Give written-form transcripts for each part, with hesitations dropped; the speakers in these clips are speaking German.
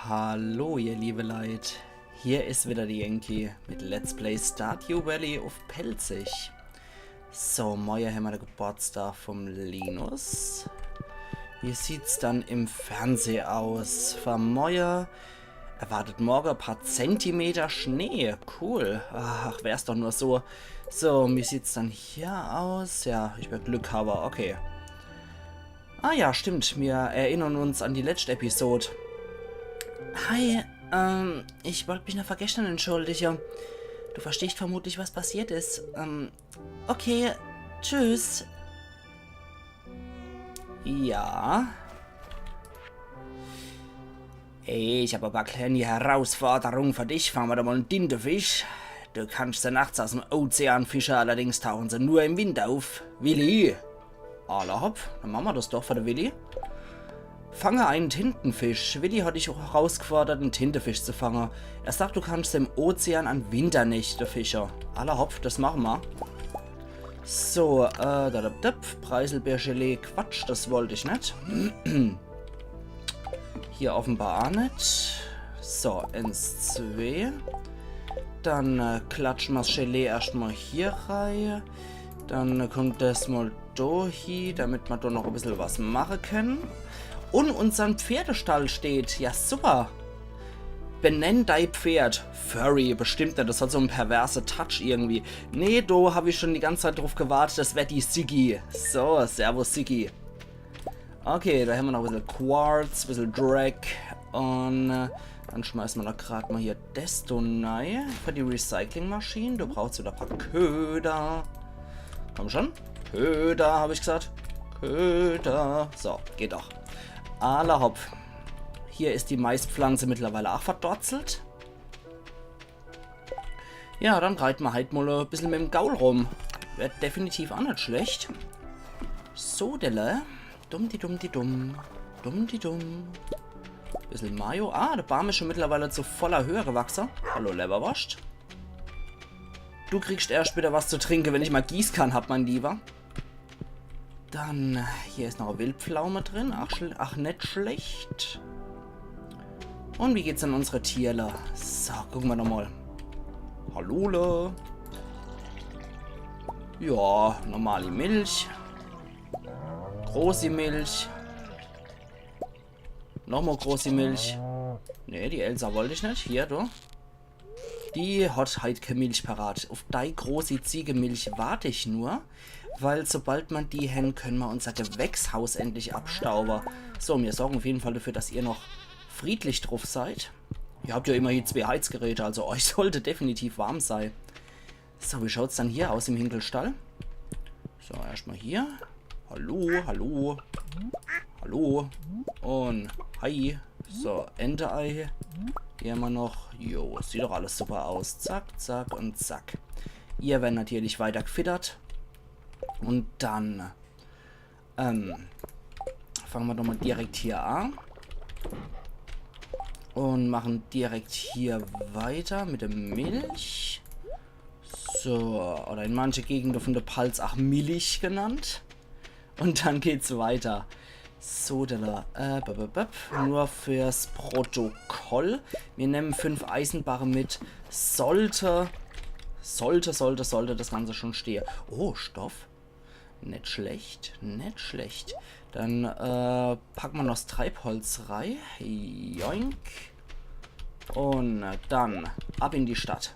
Hallo ihr liebe Leute, hier ist wieder die Yankee mit Let's Play Stardew Valley auf Pelzig. So, morgen haben wir den Geburtstag vom Linus. Wie sieht's dann im Fernsehen aus? Von morgen erwartet morgen ein paar Zentimeter Schnee. Cool. Ach, wär's doch nur so. So, wie sieht's dann hier aus? Ja, ich bin Glückhaber, okay. Ah ja, stimmt, wir erinnern uns an die letzte Episode. Hi, ich wollte mich noch vergessen entschuldigen. Du verstehst vermutlich, was passiert ist. Okay, tschüss. Ja. Ey, ich habe aber eine kleine Herausforderung für dich. Fangen wir da mal einen Tintenfisch. Du kannst sie nachts aus dem Ozean fischen, allerdings tauchen sie nur im Winter auf. Willi. Alla hopp, dann machen wir das doch für den Willi. Fange einen Tintenfisch. Willi hat dich auch herausgefordert, einen Tintenfisch zu fangen. Er sagt, du kannst im Ozean an Winternächte fischen. Alla hopp, das machen wir. So, Preiselbeergelee, Quatsch, das wollte ich nicht. Hier offenbar auch nicht. So, 1, 2. Dann klatschen wir das Gelee erstmal hier rein. Dann kommt das mal da hier, damit wir da noch ein bisschen was machen können. Und unser Pferdestall steht. Ja, super. Benenn dein Pferd. Furry, bestimmt nicht. Das hat so einen perversen Touch irgendwie. Nee, da habe ich schon die ganze Zeit drauf gewartet. Das wäre die Siggi. So, servus Siggi. Okay, da haben wir noch ein bisschen Quartz, ein bisschen Drag. Und dann schmeißen wir da gerade mal hier Desto rein für die Recyclingmaschine. Du brauchst wieder ein paar Köder. Komm schon. Köder, habe ich gesagt. Köder. So, geht doch. Alla hopp. Hier ist die Maispflanze mittlerweile auch verdorzelt. Ja, dann reiten wir halt mal ein bisschen mit dem Gaul rum. Wäre definitiv auch nicht schlecht. So, Delle. Dumm. Bisschen Mayo. Ah, der Baum ist schon mittlerweile zu voller Höhe gewachsen. Hallo, Leberwurst. Du kriegst erst wieder was zu trinken, wenn ich mal Gießkanne hab, mein Lieber. Dann, hier ist noch eine Wildpflaume drin. Ach, nicht schlecht. Und wie geht's an unsere Tierle? So, gucken wir noch mal. Hallole. Ja, normale Milch. Große Milch. Nochmal große Milch. Ne, die Elsa wollte ich nicht. Hier, du. Die hat halt keine Milch parat. Auf die große Ziegemilch warte ich nur. Weil sobald man die haben, können wir unser Gewächshaus endlich abstauben. So, wir sorgen auf jeden Fall dafür, dass ihr noch friedlich drauf seid. Ihr habt ja immerhin 2 Heizgeräte, also euch sollte definitiv warm sein. So, wie schaut es dann hier aus im Hinkelstall? So, erstmal hier. Hallo. Und hi. So, Enterei. Hier haben wir noch. Jo, sieht doch alles super aus. Zack, zack und zack. Ihr werdet natürlich weiter gefittert. Und dann fangen wir doch mal direkt hier an. Und machen direkt hier weiter mit der Milch. So, oder in manche Gegenden von der Palz auch Milch genannt. Und dann geht's weiter. So, da, nur fürs Protokoll. Wir nehmen 5 Eisenbarren mit. Sollte das Ganze schon stehen. Oh, Stoff. Nicht schlecht. Dann packen wir noch das Treibholz rein. Joink. Und dann ab in die Stadt.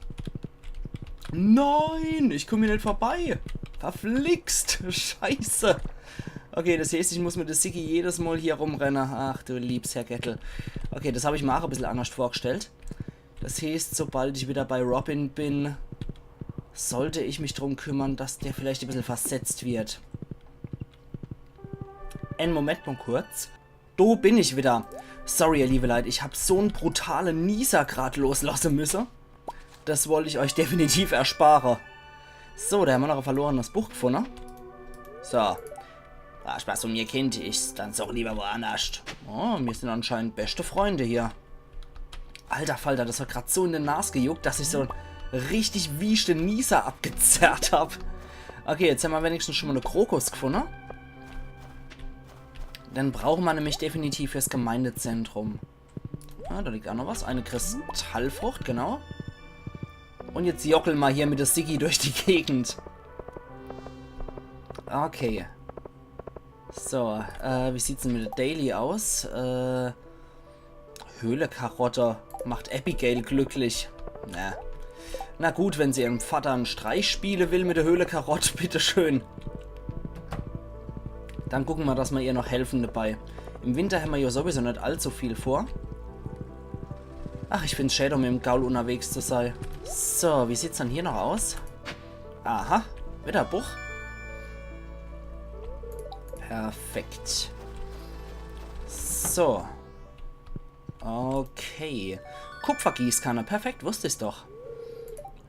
Nein, ich komme hier nicht vorbei. Verflixt. Scheiße. Okay, das heißt, ich muss mit der Siggi jedes Mal hier rumrennen. Ach du liebes Herr Gettel. Okay, das habe ich mir auch ein bisschen anders vorgestellt. Das heißt, sobald ich wieder bei Robin bin, sollte ich mich darum kümmern, dass der vielleicht ein bisschen versetzt wird. Einen Moment mal kurz. Da bin ich wieder. Sorry, ihr liebe Leute, ich habe so einen brutalen Nieser gerade loslassen müssen. Das wollte ich euch definitiv ersparen. So, da haben wir noch ein verlorenes Buch gefunden. So. Spaß um ihr Kind, ich dann doch lieber woanders. Oh, wir sind anscheinend beste Freunde hier. Alter Falter, das hat gerade so in der Nase gejuckt, dass ich so richtig wiechte Nieser abgezerrt habe. Okay, jetzt haben wir wenigstens schon mal eine Krokus gefunden. Dann brauchen wir nämlich definitiv fürs Gemeindezentrum. Ah, da liegt auch noch was. Eine Kristallfrucht, genau. Und jetzt jockeln wir hier mit der Siggi durch die Gegend. Okay. So, wie sieht's denn mit der Daily aus? Höhle-Karotte macht Abigail glücklich. Na gut, wenn sie ihrem Vater einen Streich spielen will mit der Höhle-Karotte, bitteschön. Dann gucken wir, dass wir ihr noch helfen dabei. Im Winter haben wir ja sowieso nicht allzu viel vor. Ach, ich find's schade, um mit dem Gaul unterwegs zu sein. So, wie sieht's dann hier noch aus? Aha, wieder Buch. Perfekt. So. Okay. Kupfergießkanne, perfekt, wusste ich's doch.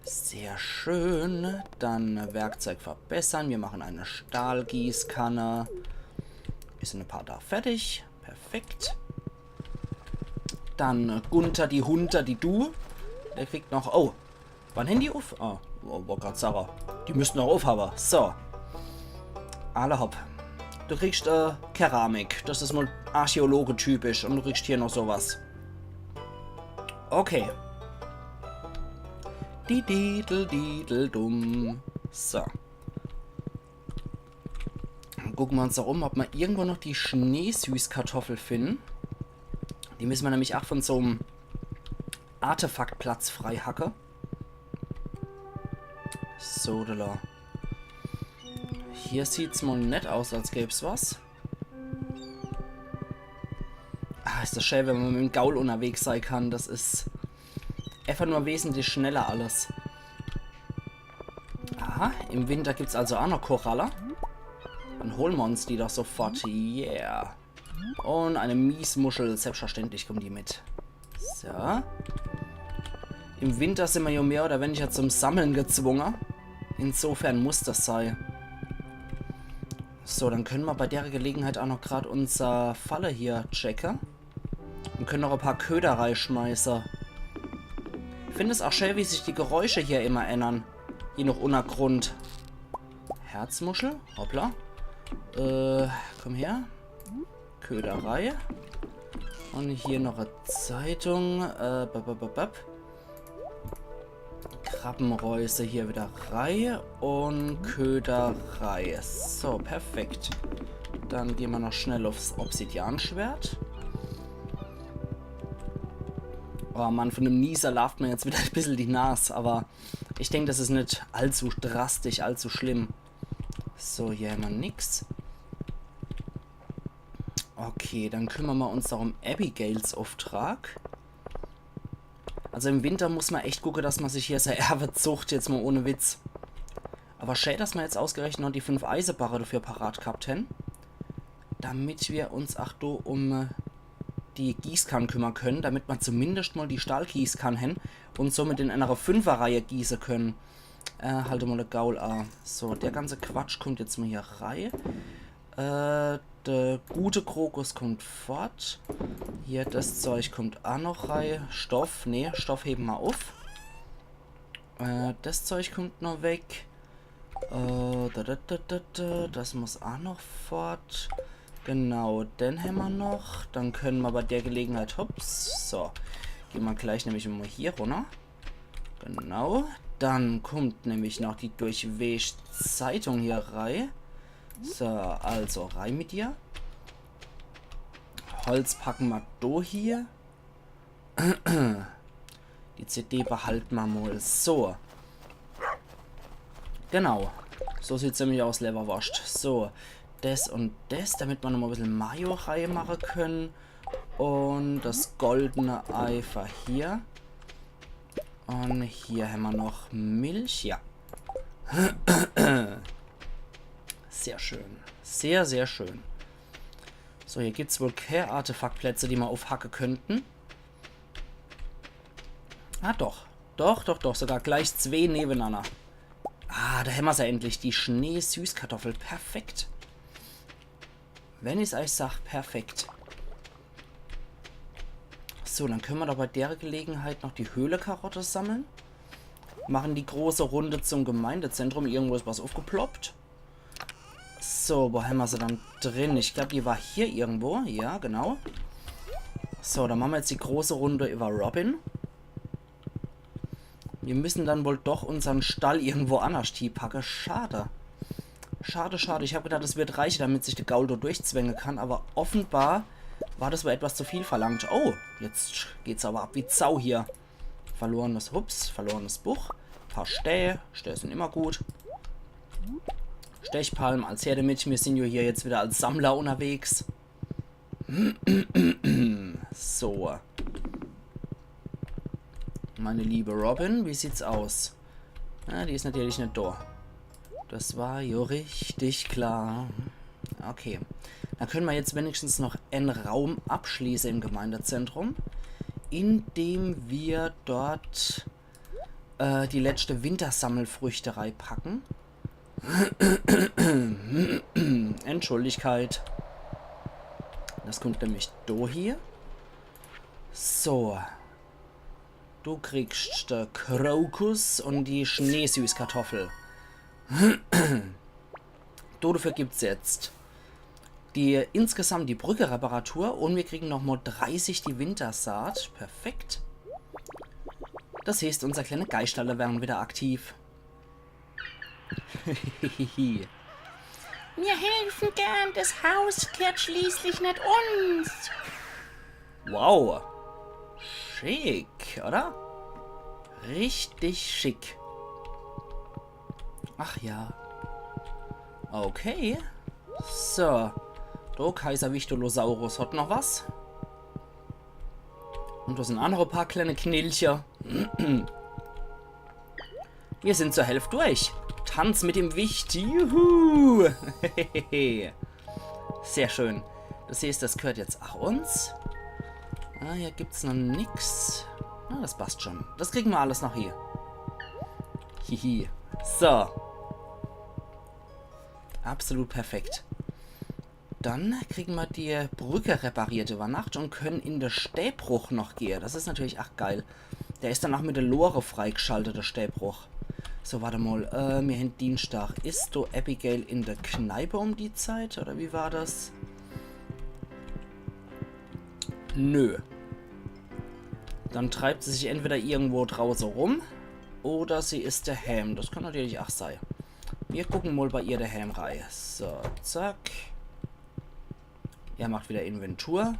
Sehr schön. Dann Werkzeug verbessern. Wir machen eine Stahlgießkanne. Ist in ein paar Tage fertig. Perfekt. Dann Gunther, die Hunter, die du. Der kriegt noch... Oh, wann Handy auf? Oh, war gerade Sarah. Die müssten noch aufhaben. So. Alle hopp. Du kriegst Keramik. Das ist mal Archäologe-typisch. Und du kriegst hier noch sowas. Okay. Diddle-diddle-dumm. So. Dann gucken wir uns da um, ob wir irgendwo noch die Schneesüßkartoffel finden. Die müssen wir nämlich auch von so einem Artefaktplatz frei hacken. So, da. Hier sieht es mal nett aus, als gäbe es was. Ah, ist das schön, wenn man mit dem Gaul unterwegs sein kann. Das ist einfach nur wesentlich schneller alles. Aha, im Winter gibt es also auch noch Koralle. Dann holen wir uns die doch sofort. Yeah. Und eine Miesmuschel, selbstverständlich kommen die mit. So. Im Winter sind wir ja mehr oder weniger zum Sammeln gezwungen. Insofern muss das sein. So, dann können wir bei der Gelegenheit auch noch gerade unser Falle hier checken. Und können noch ein paar Köder reinschmeißen. Ich finde es auch schön, wie sich die Geräusche hier immer ändern. Je nach Untergrund. Herzmuschel, hoppla. Komm her. Köderei. Und hier noch eine Zeitung. Krabbenräuse hier wieder rein. Und Köderei. So, perfekt. Dann gehen wir noch schnell aufs Obsidianschwert. Oh Mann, von dem Nieser lauft mir jetzt wieder ein bisschen die Nase. Aber ich denke, das ist nicht allzu drastisch, allzu schlimm. So, hier haben wir nix. Okay, dann kümmern wir uns darum Abigails Auftrag. Also im Winter muss man echt gucken, dass man sich hier sehr Erbe zucht, jetzt mal ohne Witz. Aber schön, dass wir jetzt ausgerechnet noch die 5 Eisenbarre dafür parat gehabt haben. Damit wir uns auch um die Gießkannen kümmern können, damit wir zumindest mal die Stahlgießkannen haben und somit in einer 5er-Reihe gießen können. Halte mal der Gaul an. So, der ganze Quatsch kommt jetzt mal hier rein. Der gute Krokus kommt fort. Hier, das Zeug kommt auch noch rein. Stoff, nee, Stoff heben wir auf. Das Zeug kommt noch weg. Das muss auch noch fort. Genau, den haben wir noch. Dann können wir bei der Gelegenheit, hops, so. Gehen wir gleich nämlich mal hier runter. Genau. Dann kommt nämlich noch die durchwäschte Zeitung hier rein. So, also rein mit dir. Holz packen wir da hier. Die CD behalten wir mal. So. Genau. So sieht es nämlich aus, Leberwurst. So. Das und das, damit wir noch mal ein bisschen Mayo reinmachen können. Und das goldene Eifer hier. Und hier haben wir noch Milch. Ja. Sehr schön. Sehr, sehr schön. So, hier gibt es wohl keine Artefaktplätze, die wir aufhacken könnten. Ah, doch. Doch. Sogar gleich 2 nebeneinander. Ah, da haben wir sie endlich. Die Schneesüßkartoffel. Perfekt. Wenn ich es euch sage, perfekt. So, dann können wir doch bei der Gelegenheit noch die Höhle-Karotte sammeln. Machen die große Runde zum Gemeindezentrum. Irgendwo ist was aufgeploppt. So, wo haben wir sie dann drin? Ich glaube, die war hier irgendwo. Ja, genau. So, dann machen wir jetzt die große Runde über Robin. Wir müssen dann wohl doch unseren Stall irgendwo anders packen. Schade. Schade, schade. Ich habe gedacht, es wird reichen, damit sich der Gaul da durchzwängen kann. Aber offenbar war das wohl etwas zu viel verlangt. Oh, jetzt geht's aber ab wie Sau hier. Verlorenes Buch. Ein paar Stähe. Stähe sind immer gut. Stechpalm als Herde mit. Wir sind ja hier jetzt wieder als Sammler unterwegs. So. Meine liebe Robin, wie sieht's aus? Ja, die ist natürlich nicht da. Das war ja richtig klar. Okay. Dann können wir jetzt wenigstens noch einen Raum abschließen im Gemeindezentrum, indem wir dort die letzte Wintersammelfrüchterei packen. Entschuldigkeit. Das kommt nämlich da hier. So. Du kriegst den Krokus und die Schneesüßkartoffel. Dafür gibt es jetzt insgesamt die Brücke-Reparatur und wir kriegen nochmal 30 die Wintersaat. Perfekt. Das heißt, unsere kleine Geisterle werden wieder aktiv. Wir helfen gern, das Haus gehört schließlich nicht uns. Wow. Schick, oder? Richtig schick. Ach ja. Okay. So. Der Kaiser Victolosaurus hat noch was. Und da sind auch noch ein paar kleine Knilcher. Wir sind zur Hälfte durch. Tanz mit dem Wicht. Juhu. Sehr schön. Das heißt, das gehört jetzt auch uns. Ah, hier gibt's noch nix. Ah, das passt schon. Das kriegen wir alles noch hier. Hihi. So. Absolut perfekt. Dann kriegen wir die Brücke repariert über Nacht und können in den Stäbruch noch gehen. Das ist natürlich auch geil. Der ist dann auch mit der Lore freigeschaltet, der Stäbruch. So, warte mal. Wir haben Dienstag. Ist du Abigail in der Kneipe um die Zeit? Oder wie war das? Nö. Dann treibt sie sich entweder irgendwo draußen rum oder sie ist daheim. Das kann natürlich auch sein. Wir gucken mal bei ihr daheim rein. So, zack. Er macht wieder Inventur.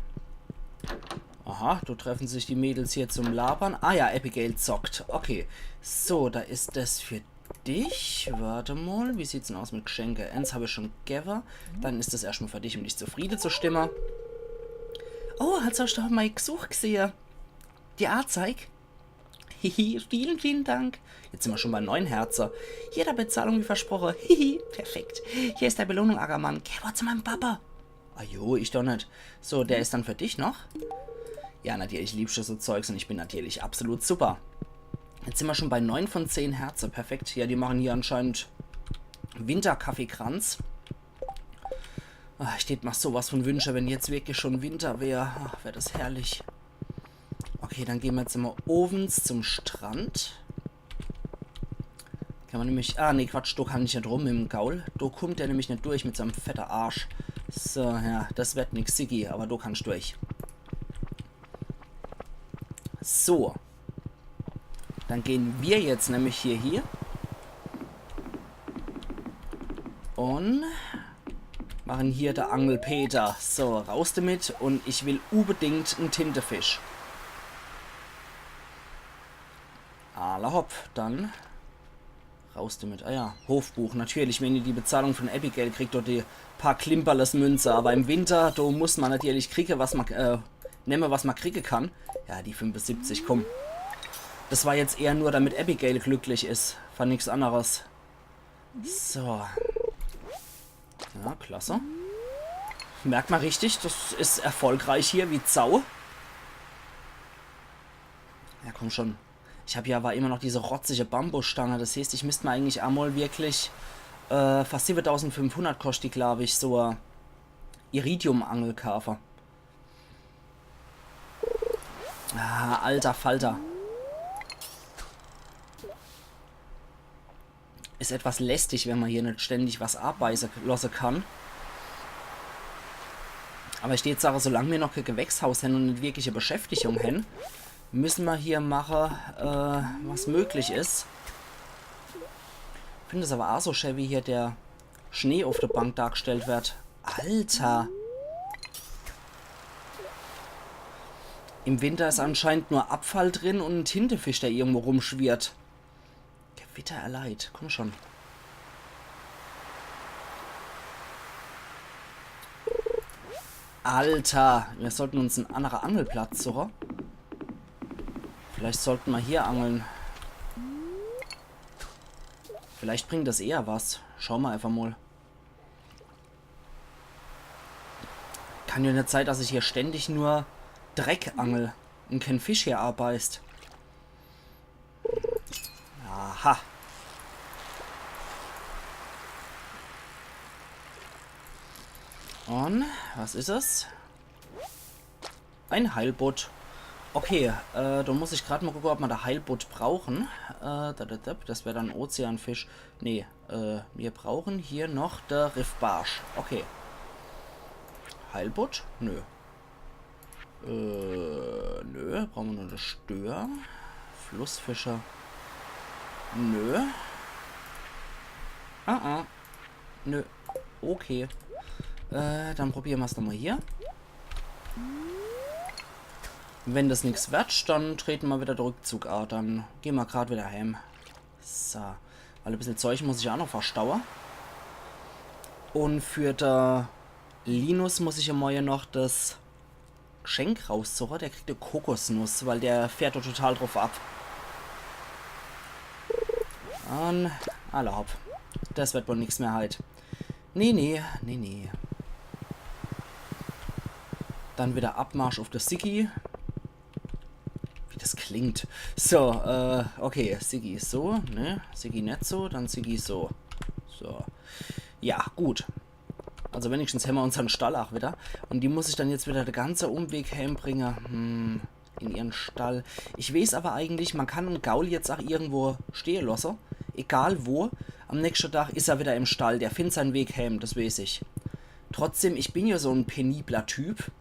Aha, da treffen sich die Mädels hier zum Labern. Ah ja, Abigail zockt. Okay. So, da ist das für dich. Warte mal, wie sieht's denn aus mit Geschenke? Eins habe ich schon gegeben. Dann ist das erstmal für dich, um dich zufrieden zu stimmen. Oh, hast du doch mal Gesuch gesehen? Die Anzeige? Hihi, vielen, vielen Dank. Jetzt sind wir schon bei 9 Herzen. Jeder Bezahlung wie versprochen. Hihi, perfekt. Hier ist der Belohnung, Ackermann. Geh mal zu meinem Papa. Ah jo, ich doch nicht. So, der ist dann für dich noch? Ja, natürlich liebst du so Zeugs und ich bin natürlich absolut super. Jetzt sind wir schon bei 9 von 10 Herzen. Perfekt. Ja, die machen hier anscheinend Winterkaffeekranz. Ach, ich tät mal sowas von Wünsche, wenn jetzt wirklich schon Winter wäre. Ach, wäre das herrlich. Okay, dann gehen wir jetzt immer ovens zum Strand. Kann man nämlich... Ah, nee, Quatsch, da kann ich nicht rum mit dem Gaul. Da kommt der nämlich nicht durch mit seinem fetten Arsch. So, ja, das wird nix, Siggi, aber du kannst durch. So. Dann gehen wir jetzt nämlich hier. Und machen hier der Angelpeter. So, raus damit. Und ich will unbedingt einen Tintenfisch. Alla hopp, dann raus damit. Ah ja, Hofbuch. Natürlich, wenn ihr die Bezahlung von Abigail kriegt, dort die paar Klimperles Münze. Aber im Winter, da muss man natürlich kriegen, was man, nehmen, was man kriegen kann. Ja, die 75, komm. Das war jetzt eher nur, damit Abigail glücklich ist. Von nichts anderes. So. Ja, klasse. Merkt man richtig, das ist erfolgreich hier, wie Sau. Ja, komm schon. Ich habe ja aber immer noch diese rotzige Bambusstange. Das heißt, ich müsste mir eigentlich einmal wirklich fast 7500 kostet die, glaube ich, so ein Iridium-Angelkafer. Ah, alter Falter. Ist etwas lästig, wenn man hier nicht ständig was abbeißen lassen kann. Aber ich stehe jetzt, solange wir noch kein Gewächshaus haben und nicht wirkliche Beschäftigung haben, müssen wir hier machen, was möglich ist. Ich finde es aber auch so schön, wie hier der Schnee auf der Bank dargestellt wird. Alter! Im Winter ist anscheinend nur Abfall drin und ein Tintenfisch, der irgendwo rumschwirrt. Gewitter erleid. Komm schon. Alter! Wir sollten uns einen anderen Angelplatz suchen. Vielleicht sollten wir hier angeln. Vielleicht bringt das eher was. Schauen wir einfach mal. Kann ja nicht sein, dass ich hier ständig nur Dreck angel und kein Fisch hier abbeißt. Aha. Und, was ist es? Ein Heilbutt. Okay, da muss ich gerade mal gucken, ob wir da Heilbutt brauchen. Das wäre dann Ozeanfisch. Nee, wir brauchen hier noch der Riffbarsch. Okay. Heilbutt? Nö. Nö, brauchen wir nur das Stör. Flussfischer. Nö. Nö. Okay. Dann probieren wir es nochmal hier. Wenn das nichts wird, dann treten wir wieder den Rückzug an. Dann gehen wir gerade wieder heim. So. Weil ein bisschen Zeug muss ich auch noch verstauen. Und für der Linus muss ich ja mal noch das Geschenk raussuchen. Der kriegt eine Kokosnuss, weil der fährt da total drauf ab. Und alle hopp. Das wird wohl nichts mehr halt. Nee. Dann wieder Abmarsch auf das Siggi. Wie das klingt. So, okay. Siggi ist so, ne? Siggi nicht so, dann Siggi so. So. Ja, gut. Also wenigstens haben wir unseren Stall auch wieder. Und die muss ich dann jetzt wieder den ganzen Umweg heimbringen. In ihren Stall. Ich weiß aber eigentlich, man kann einen Gaul jetzt auch irgendwo stehen lassen. Egal wo. Am nächsten Tag ist er wieder im Stall. Der findet seinen Weg heim, das weiß ich. Trotzdem, ich bin ja so ein penibler Typ,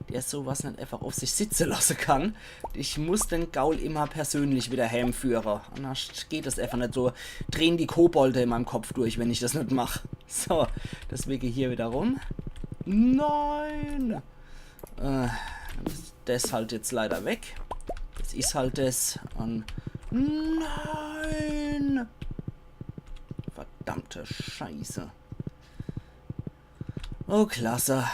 der sowas nicht einfach auf sich sitzen lassen kann. Ich muss den Gaul immer persönlich wieder heimführen. Anders geht das einfach nicht so. Drehen die Kobolde in meinem Kopf durch, wenn ich das nicht mache. So, deswegen hier wieder rum. Nein! Das halt jetzt leider weg. Das ist halt das. Und nein! Verdammte Scheiße. Oh, klasse.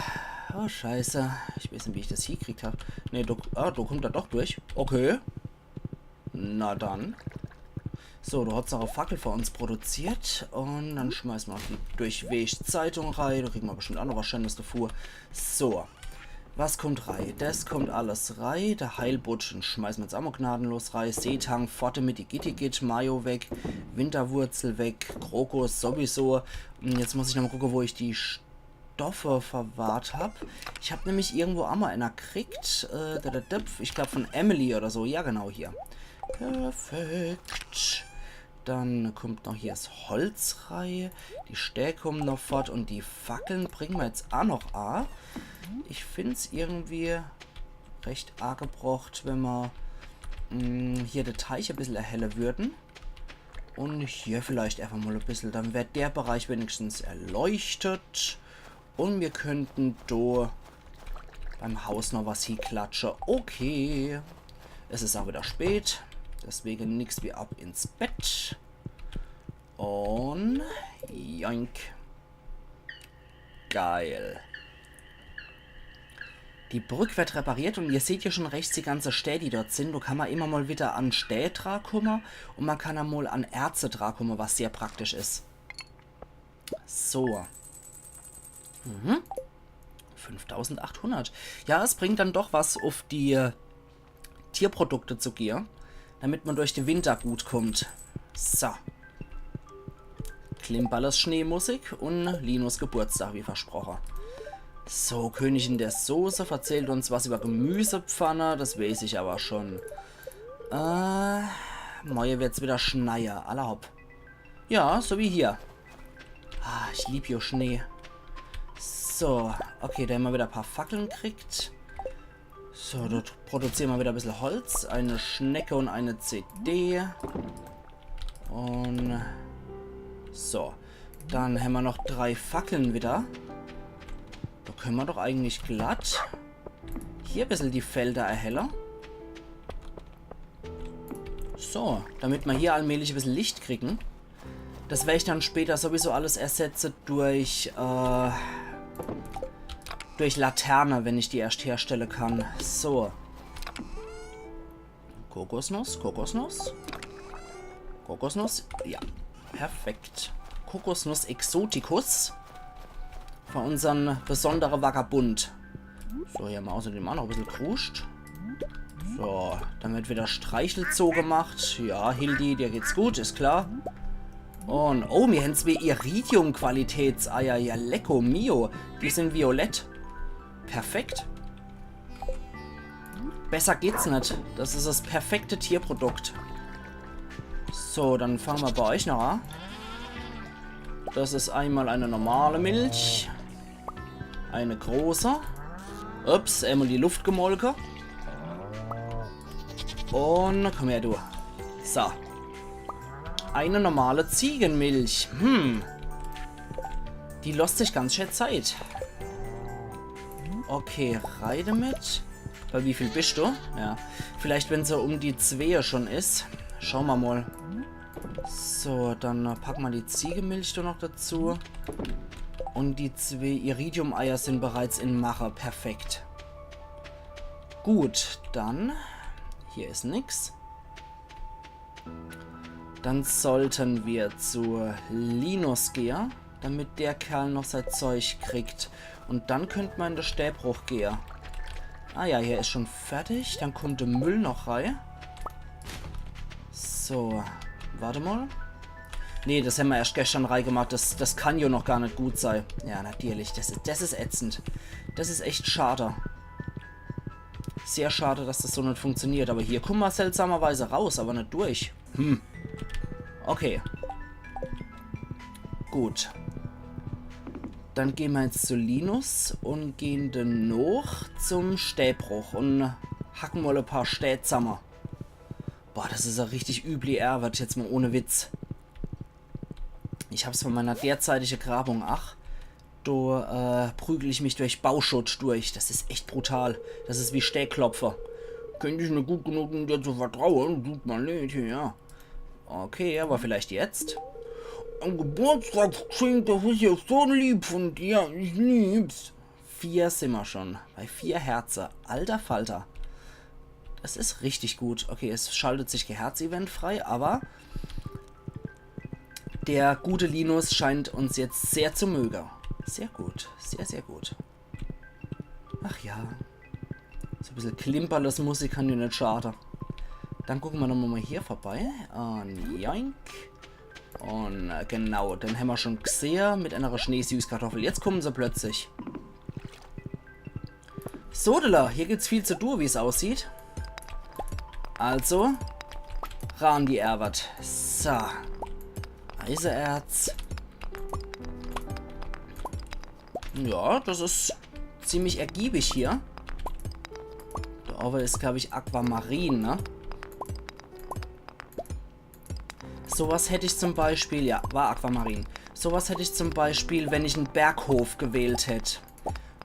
Oh, scheiße. Ich weiß nicht, wie ich das hier gekriegt habe. Ne, da kommt er doch durch. Okay. Na dann. So, du hast auch eine Fackel für uns produziert. Und dann schmeißen wir die Durchweg-Zeitung rein. Da kriegen wir bestimmt auch noch was Schönes davor. So. Was kommt rein? Das kommt alles rein. Der Heilbutt, den schmeißen wir jetzt auch mal gnadenlos rein. Seetang, Pforte mit die Gittigit, Mayo weg. Winterwurzel weg. Krokus sowieso. Und jetzt muss ich noch mal gucken, wo ich die Stoffe verwahrt habe. Ich habe nämlich irgendwo auch mal einer gekriegt. Ich glaube von Emily oder so. Ja, genau hier. Perfekt. Dann kommt noch hier das Holz rein. Die Stäbe kommen noch fort. Und die Fackeln bringen wir jetzt auch noch an. Ich finde es irgendwie recht arg gebraucht, wenn wir hier den Teich ein bisschen erhellen würden. Und hier vielleicht einfach mal ein bisschen. Dann wird der Bereich wenigstens erleuchtet. Und wir könnten da beim Haus noch was hinklatschen. Okay. Es ist auch wieder spät. Deswegen nichts wie ab ins Bett. Und joink. Geil. Die Brücke wird repariert und ihr seht hier schon rechts die ganze Städte, die dort sind. Da kann man immer mal wieder an Städte dran kommen und man kann einmal an Erze dran kommen, was sehr praktisch ist. So. 5800. Ja, es bringt dann doch was auf die Tierprodukte zu gehen, damit man durch den Winter gut kommt. So. Klimballes Schneemusik und Linus Geburtstag, wie versprochen. So, Königin der Soße erzählt uns was über Gemüsepfanne, das weiß ich aber schon. Morgen wird's wieder Schneier, aller hopp. Ja, so wie hier. Ah, ich liebe hier Schnee. So, okay, da haben wir wieder ein paar Fackeln gekriegt. So, dort produzieren wir wieder ein bisschen Holz. Eine Schnecke und eine CD. Und so, dann haben wir noch 3 Fackeln wieder. Da können wir doch eigentlich glatt hier ein bisschen die Felder erhellen. So, damit wir hier allmählich ein bisschen Licht kriegen. Das werde ich dann später sowieso alles ersetzen durch Laterne, wenn ich die erst herstellen kann. So. Kokosnuss, Kokosnuss. Kokosnuss, ja. Perfekt. Kokosnuss Exoticus. Von unserem besonderen Vagabund. So, hier haben wir außerdem auch noch ein bisschen kruscht. So, dann wird wieder Streichelzoo gemacht. Ja, Hildi, dir geht's gut, ist klar. Und, oh, mir haben 2 Iridium-Qualitätseier. Ja, lecko mio. Die sind violett. Perfekt. Besser geht's nicht. Das ist das perfekte Tierprodukt. So, dann fangen wir bei euch noch an. Das ist einmal eine normale Milch. Eine große. Ups, einmal die Luft gemolken. Und komm her, du. So. Eine normale Ziegenmilch. Die lässt sich ganz schön Zeit. Okay, reite mit. Bei wie viel bist du? Ja. Vielleicht, wenn sie um die 2 schon ist. Schauen wir mal. So, dann packen wir die Ziegenmilch da noch dazu. Und die 2 Iridium-Eier sind bereits in Mache. Perfekt. Gut, dann... Hier ist nichts. Dann sollten wir zu Linus gehen, damit der Kerl noch sein Zeug kriegt. Und dann könnte man in den Stäbruch gehen. Ah ja, hier ist schon fertig. Dann kommt der Müll noch rein. So, warte mal. Nee, das haben wir erst gestern reingemacht. Das kann ja noch gar nicht gut sein. Ja, natürlich. Das ist ätzend. Das ist echt schade. Sehr schade, dass das so nicht funktioniert. Aber hier kommen wir seltsamerweise raus, aber nicht durch. Okay. Gut. Dann gehen wir jetzt zu Linus und gehen dann noch zum Stäbruch und hacken mal ein paar Stäbe zusammen. Boah, das ist ja richtig übel Arbeit, jetzt mal ohne Witz. Ich hab's von meiner derzeitigen Grabung, da prügel ich mich durch Bauschutt durch. Das ist echt brutal. Das ist wie Stäbklopfer. Könnte ich nicht gut genug dir zu vertrauen? Tut man nicht, ja. Okay, aber vielleicht jetzt? Ein Geburtstagsgeschenk, das ist ja so lieb von dir. Ich lieb's. 4 sind wir schon. Bei 4 Herzen. Alter Falter. Das ist richtig gut. Okay, es schaltet sich Geherz-Event frei, aber der gute Linus scheint uns jetzt sehr zu mögen. Sehr gut. Sehr, sehr gut. Ach ja. So ein bisschen klimperles Musik kann ja nicht schaden. Dann gucken wir nochmal hier vorbei. Und joink. Und genau, den haben wir schon gesehen mit einer Schneesüßkartoffel. Jetzt kommen sie plötzlich. Sodela, hier gibt's viel zu tun, wie es aussieht. Also, ran die Erwart. So. Eisenerz. Ja, das ist ziemlich ergiebig hier. Da oben ist, glaube ich, Aquamarin, ne? Sowas hätte ich zum Beispiel, ja, war Aquamarin. Sowas hätte ich zum Beispiel, wenn ich einen Berghof gewählt hätte.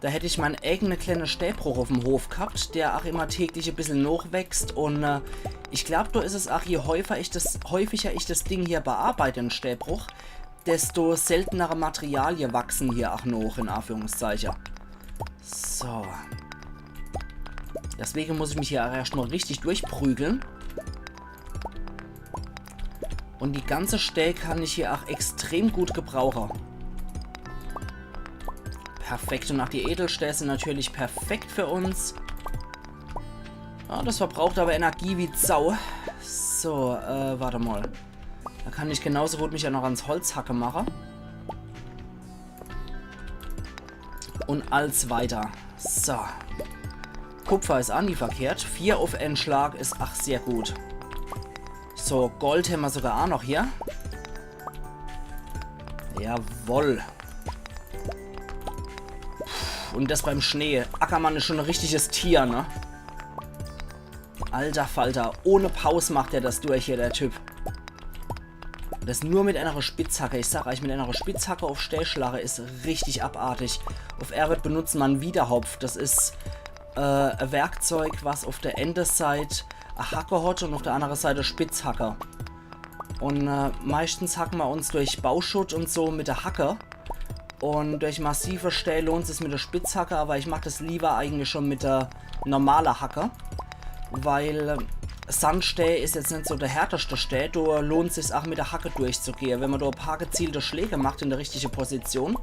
Da hätte ich meinen eigenen kleinen Stäbruch auf dem Hof gehabt, der auch immer täglich ein bisschen nachwächst. Und ich glaube, da ist es auch, je häufiger ich das Ding hier bearbeite, den Stäbruch, desto seltenere Materialien wachsen hier auch noch, in Anführungszeichen. So. Deswegen muss ich mich hier erstmal richtig durchprügeln. Und die ganze Stähl kann ich hier auch extrem gut gebrauchen. Perfekt. Und auch die Edelstähle sind natürlich perfekt für uns. Ja, das verbraucht aber Energie wie Sau. So, warte mal. Da kann ich genauso gut mich ja noch ans Holzhacke machen. Und als weiter. So. Kupfer ist verkehrt. 4 auf einen Schlag ist ach sehr gut. So, Gold haben wir sogar auch noch hier. Und das beim Schnee. Ackermann ist schon ein richtiges Tier, ne? Alter Falter. Ohne Pause macht er das durch hier, der Typ. Das nur mit einer Spitzhacke. Ich sag euch, mit einer Spitzhacke auf Stellschlache ist richtig abartig. Auf Erwitt benutzt man Widerhopf. Das ist ein Werkzeug, was auf der einen Seite eine Hacke hat und auf der anderen Seite Spitzhacker. Und meistens hacken wir uns durch Bauschutt und so mit der Hacke. Und durch massive Stähle lohnt es mit der Spitzhacke, aber ich mache das lieber eigentlich schon mit der normalen Hacke. Weil Sandstäh ist jetzt nicht so der härteste Stäh, da lohnt es sich auch mit der Hacke durchzugehen. Wenn man da ein paar gezielte Schläge macht in der richtigen Position,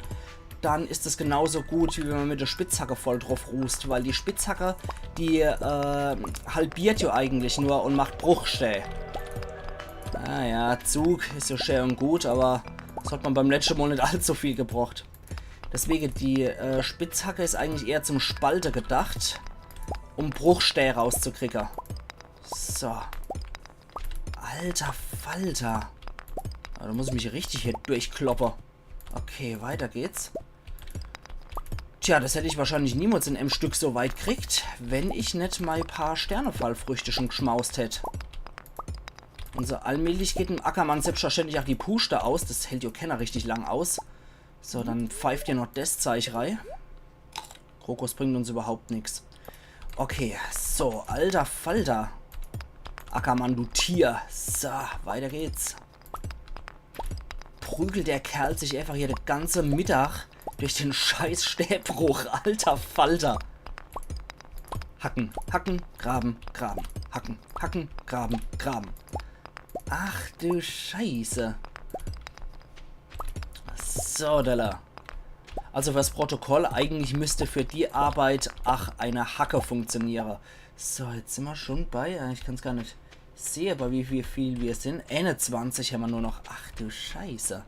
dann ist es genauso gut, wie wenn man mit der Spitzhacke voll drauf rußt. Weil die Spitzhacke, die halbiert ja eigentlich nur und macht Bruchstäh. Naja, Zug ist ja schön und gut, aber das hat man beim letzten Mal nicht allzu viel gebraucht. Deswegen, die Spitzhacke ist eigentlich eher zum Spalte gedacht, um Bruchstähe rauszukriegen. So. Alter Falter. Da muss ich mich richtig hier durchkloppen. Okay, weiter geht's. Tja, das hätte ich wahrscheinlich niemals in einem Stück so weit kriegt, wenn ich nicht mal ein paar Sternefallfrüchte schon geschmaust hätte. Und so allmählich geht dem Ackermann selbstverständlich auch die Puste aus. Das hält ja keiner richtig lang aus. So, dann pfeift ihr noch das Zeich rein. Krokus bringt uns überhaupt nichts. Okay, so, alter Falter. Ackermann, du Tier. So, weiter geht's. Prügelt der Kerl sich einfach hier den ganzen Mittag durch den scheiß Stäbbruch. Alter Falter. Hacken, hacken, graben, graben. Hacken, hacken, graben, graben. Ach du Scheiße. So, Della. Also fürs Protokoll, eigentlich müsste für die Arbeit eine Hacke funktionieren. So, jetzt sind wir schon bei, ich kann es gar nicht sehen, bei wie viel wir sind. 21 haben wir nur noch. Ach du Scheiße.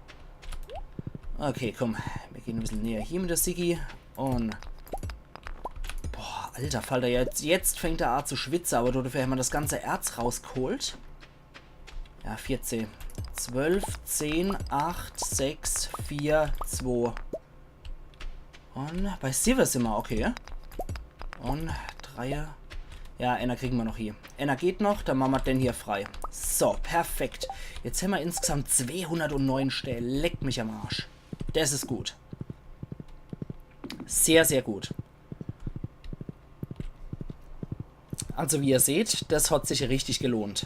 Okay, komm, wir gehen ein bisschen näher hier mit der Siggi. Und boah, alter Falter, jetzt fängt er an zu schwitzen, aber dafür haben wir das ganze Erz rausgeholt. Ja, 14. 12, 10, 8, 6, 4, 2. Und bei Silver sind wir, okay. Und 3. Ja, einer kriegen wir noch hier. Einer geht noch, dann machen wir den hier frei. So, perfekt. Jetzt haben wir insgesamt 209 Stellen. Leckt mich am Arsch. Das ist gut. Sehr, sehr gut. Also wie ihr seht, das hat sich richtig gelohnt.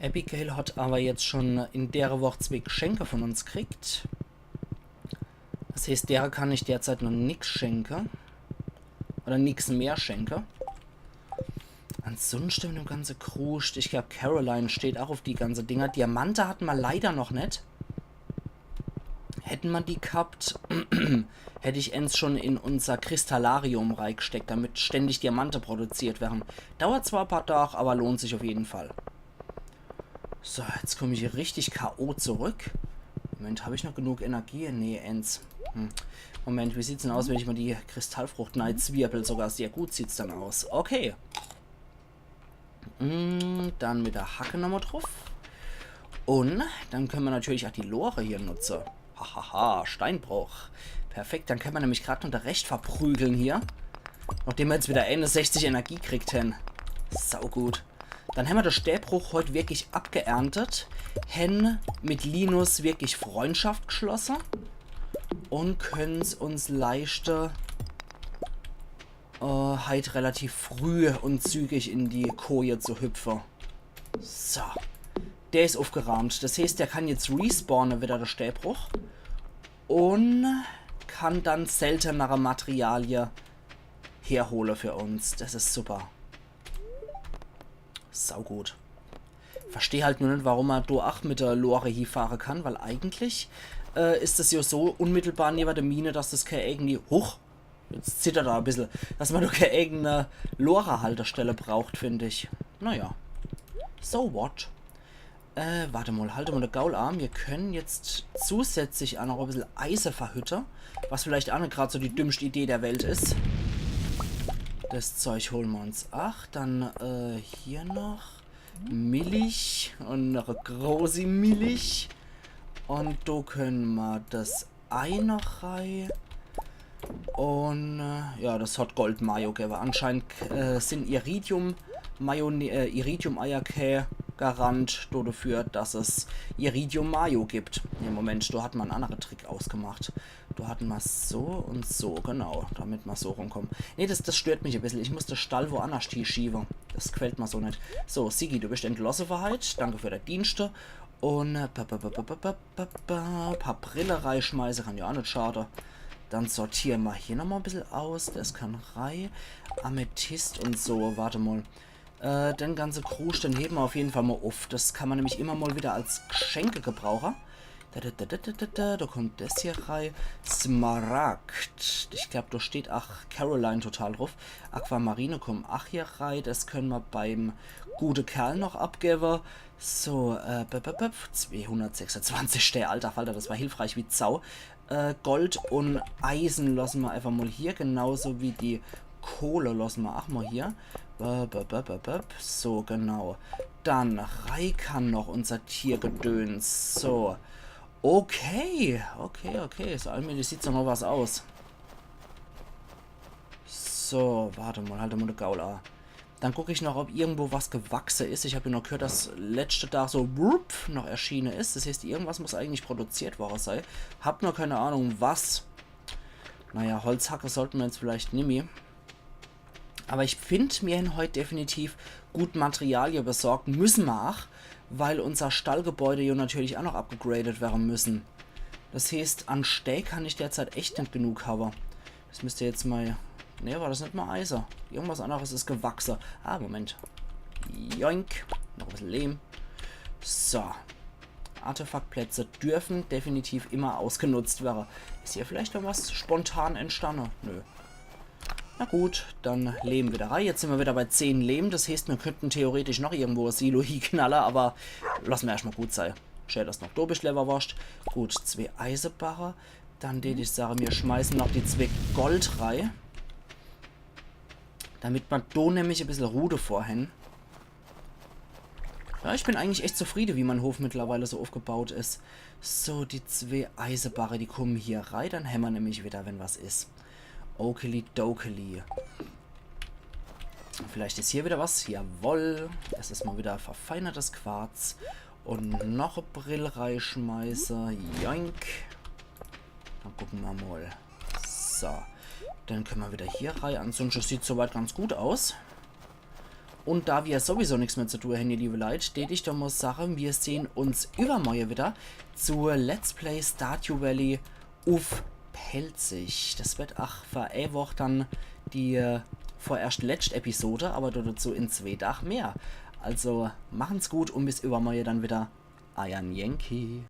Abigail hat aber jetzt schon in der Woche 2 Geschenke von uns gekriegt. Das heißt, der kann ich derzeit noch nichts schenken. Oder nichts mehr schenken. Ansonsten mit dem ganzen Kruscht. Ich glaube, Caroline steht auch auf die ganze Dinger. Diamante hatten wir leider noch nicht. Hätten wir die gehabt, hätte ich ens schon in unser Kristallarium reingesteckt, damit ständig Diamante produziert werden. Dauert zwar ein paar Tage, aber lohnt sich auf jeden Fall. So, jetzt komme ich hier richtig K.O. zurück. Moment, habe ich noch genug Energie? Nee, ens. Moment, wie sieht es denn aus, wenn ich mal die Kristallfrucht zwirbel? Sogar sehr gut sieht es dann aus. Okay. Dann mit der Hacke nochmal drauf. Und dann können wir natürlich auch die Lore hier nutzen. Hahaha, Steinbruch. Perfekt, dann können wir nämlich gerade noch recht verprügeln hier. Nachdem wir jetzt wieder 61 Energie kriegt hin. Sau gut. Dann haben wir den Stäbbruch heute wirklich abgeerntet. Haben mit Linus wirklich Freundschaft geschlossen. Und können es uns leichter halt relativ früh und zügig in die Koje zu hüpfen. So. Der ist aufgerahmt. Das heißt, der kann jetzt respawnen wieder, der Stäbbruch. Und kann dann seltenere Materialien herholen für uns. Das ist super. Saugut. Verstehe halt nur nicht, warum man da auch mit der Lore hier fahren kann, weil eigentlich ist das ja so unmittelbar neben der Mine, dass das keine irgendwie... Huch! Jetzt zittert er ein bisschen. Dass man doch keine eigene Lore-Halterstelle braucht, finde ich. Naja. So what? Warte mal, halte mal den Gaularm. Wir können jetzt zusätzlich auch noch ein bisschen Eisen verhütten. Was vielleicht auch nicht gerade so die dümmste Idee der Welt ist. Das Zeug holen wir uns. Ach, dann hier noch Milch und noch eine große Milch. Und da können wir das Ei noch rein. Und ja, das hat Gold Mayo gegeben. Anscheinend sind Iridium-Eier Garant dafür, dass es Iridium Mayo gibt. Im Moment, da hat man einen anderen Trick ausgemacht. Da hatten wir so und so, genau, damit wir so rumkommen. Ne, das stört mich ein bisschen. Ich muss den Stall woanders schieben. Das quält mir so nicht. So, Sigi, du bist entlassen verheit. Danke für deine Dienste. Und paar Brille reinschmeißen, kann ja auch nicht schade. Dann sortieren wir hier nochmal ein bisschen aus. Das kann rein. Amethyst und so. Warte mal. Den ganzen Krusch, den heben wir auf jeden Fall mal auf. Das kann man nämlich immer mal wieder als Geschenke gebrauchen. Da kommt das hier rein. Smaragd. Ich glaube, da steht auch Caroline total drauf. Aquamarine kommt auch hier rein. Das können wir beim gute Kerl noch abgeben. So, 226, der alter Falter, das war hilfreich wie Zau. Gold und Eisen lassen wir einfach mal hier. Genauso wie die Kohle lassen wir auch mal hier. So, genau. Dann kann noch unser Tiergedöns. So. Okay. So, allmählich sieht noch mal was aus. So, warte mal, halt mal den Gaul an. Dann gucke ich noch, ob irgendwo was gewachsen ist. Ich habe ja noch gehört, dass letzte Tag so noch erschienen ist. Das heißt, irgendwas muss eigentlich produziert worden sein. Hab nur keine Ahnung, was. Naja, Holzhacke sollten wir jetzt vielleicht nicht mehr. Aber ich finde, mir hin heute definitiv gut Materialien besorgt. Müssen wir auch, weil unser Stallgebäude ja natürlich auch noch abgegradet werden müssen. Das heißt, an Steak kann ich derzeit echt nicht genug haben. Das müsste jetzt mal... Ne, war das nicht mal Eiser? Irgendwas anderes ist gewachsen. Ah, Moment. Joink. Noch ein bisschen Lehm. So. Artefaktplätze dürfen definitiv immer ausgenutzt werden. Ist hier vielleicht noch was spontan entstanden? Nö. Na gut, dann Lehm wieder rein. Jetzt sind wir wieder bei 10 Lehm. Das heißt, wir könnten theoretisch noch irgendwo ein Silo hinknallen, aber lassen wir erstmal gut sein. Schön, dass noch Dobislever wascht. Gut, 2 Eisenbarre. Dann ich sage, wir schmeißen noch die 2 Gold rein. Damit man da nämlich ein bisschen Ruhe vorhin. Ja, ich bin eigentlich echt zufrieden, wie mein Hof mittlerweile so aufgebaut ist. So, die 2 Eisenbarre, die kommen hier rein. Dann hämmern wir nämlich wieder, wenn was ist. Okeli dokeli. Vielleicht ist hier wieder was. Jawohl. Das ist mal wieder verfeinertes Quarz. Und noch eine Brille reinschmeiße. Joink. Dann gucken wir mal. So. Dann können wir wieder hier rein. Ansonsten sieht soweit ganz gut aus. Und da wir sowieso nichts mehr zu tun haben, liebe Leute, ich doch mal sagen, wir sehen uns übermorgen wieder zur Let's Play Stardew Valley auf Pelzig. Das wird auch für eine Woche dann die vorerst letzte Episode, aber dazu in 2 Tagen mehr. Also machen's gut und bis übermorgen dann wieder. Euer Yankee.